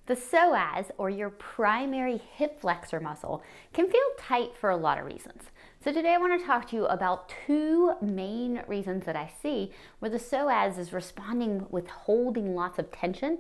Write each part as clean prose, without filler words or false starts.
The psoas, or your primary hip flexor muscle, can feel tight for a lot of reasons. So today I want to talk to you about two main reasons that I see where the psoas is responding with holding lots of tension.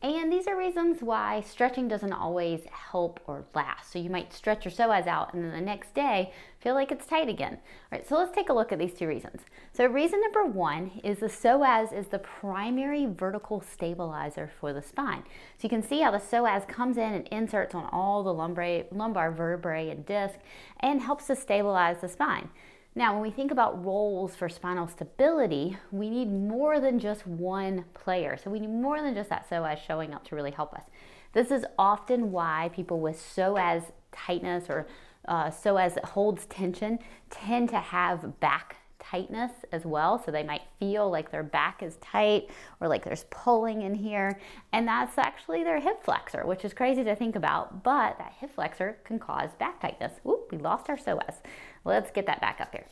And these are reasons why stretching doesn't always help or last. So you might stretch your psoas out and then the next day feel like it's tight again. All right, so let's take a look at these two reasons. So reason number one is the psoas is the primary vertical stabilizer for the spine. So you can see how the psoas comes in and inserts on all the lumbar vertebrae and disc and helps to stabilize the spine. Now, when we think about roles for spinal stability, we need more than just one player. So we need more than just that psoas showing up to really help us. This is often why people with psoas tightness or psoas that holds tension tend to have back tightness as well. So they might feel like their back is tight or like there's pulling in here. And that's actually their hip flexor, which is crazy to think about, but that hip flexor can cause back tightness. Oop, we lost our psoas. Let's get that back up here.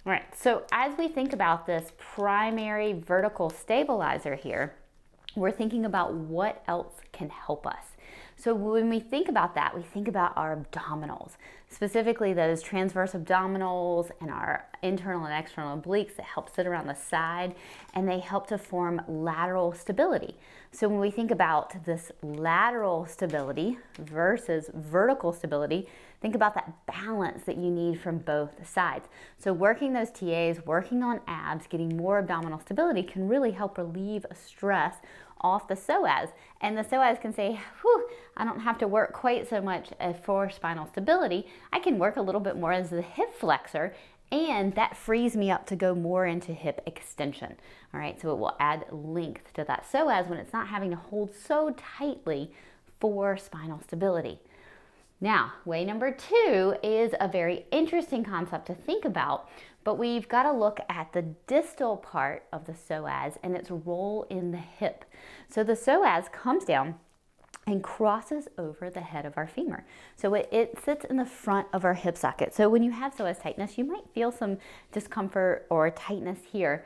All right, so as we think about this primary vertical stabilizer here, we're thinking about what else can help us. So when we think about that, we think about our abdominals, specifically those transverse abdominals and our internal and external obliques that help sit around the side, and they help to form lateral stability. So when we think about this lateral stability versus vertical stability, think about that balance that you need from both sides. So working those TAs, working on abs, getting more abdominal stability can really help relieve stress off the psoas. And the psoas can say, whew, I don't have to work quite so much for spinal stability. I can work a little bit more as the hip flexor, and that frees me up to go more into hip extension. All right, so it will add length to that psoas when it's not having to hold so tightly for spinal stability. Now, way number two is a very interesting concept to think about, but we've got to look at the distal part of the psoas and its role in the hip. So the psoas comes down and crosses over the head of our femur. So it sits in the front of our hip socket. So when you have psoas tightness, you might feel some discomfort or tightness here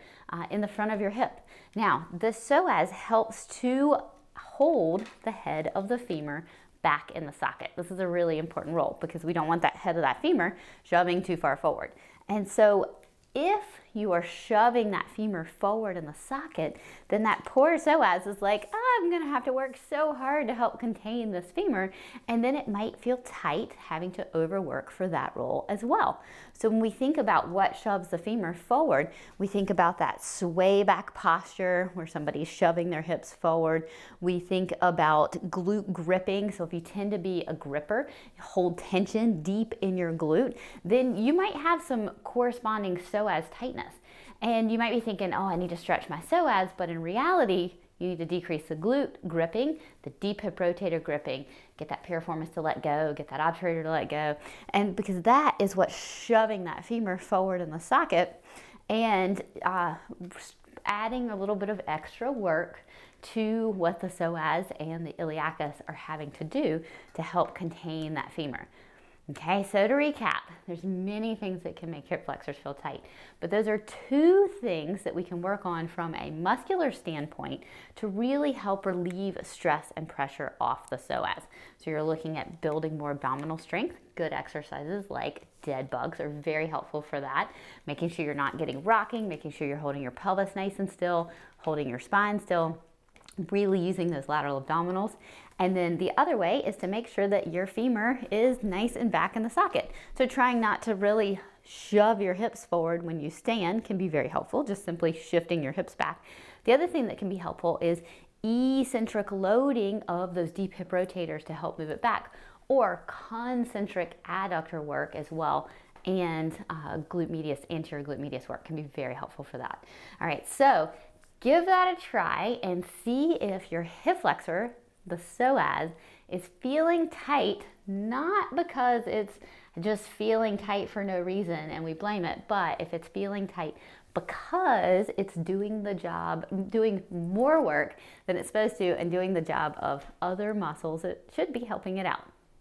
in the front of your hip. Now, the psoas helps to hold the head of the femur back in the socket. This is a really important role because we don't want that head of that femur shoving too far forward. And so if you are shoving that femur forward in the socket, then that poor psoas is like, oh, I'm gonna have to work so hard to help contain this femur, and then it might feel tight having to overwork for that role as well. So when we think about what shoves the femur forward, we think about that sway back posture where somebody's shoving their hips forward. We think about glute gripping. So if you tend to be a gripper, hold tension deep in your glute, then you might have some corresponding psoas tightness. And you might be thinking, oh, I need to stretch my psoas, but in reality, you need to decrease the glute gripping, the deep hip rotator gripping, get that piriformis to let go, get that obturator to let go. And because that is what's shoving that femur forward in the socket and adding a little bit of extra work to what the psoas and the iliacus are having to do to help contain that femur. Okay, so to recap, there's many things that can make hip flexors feel tight, but those are two things that we can work on from a muscular standpoint to really help relieve stress and pressure off the psoas. So you're looking at building more abdominal strength. Good exercises like dead bugs are very helpful for that. Making sure you're not getting rocking, making sure you're holding your pelvis nice and still, holding your spine still, really using those lateral abdominals. And then the other way is to make sure that your femur is nice and back in the socket. So trying not to really shove your hips forward when you stand can be very helpful, just simply shifting your hips back. The other thing that can be helpful is eccentric loading of those deep hip rotators to help move it back, or concentric adductor work as well. And glute medius, anterior glute medius work can be very helpful for that. All right, so give that a try and see if your hip flexor, the psoas, is feeling tight, not because it's just feeling tight for no reason and we blame it, but if it's feeling tight because it's doing the job, doing more work than it's supposed to and doing the job of other muscles that should be helping it out.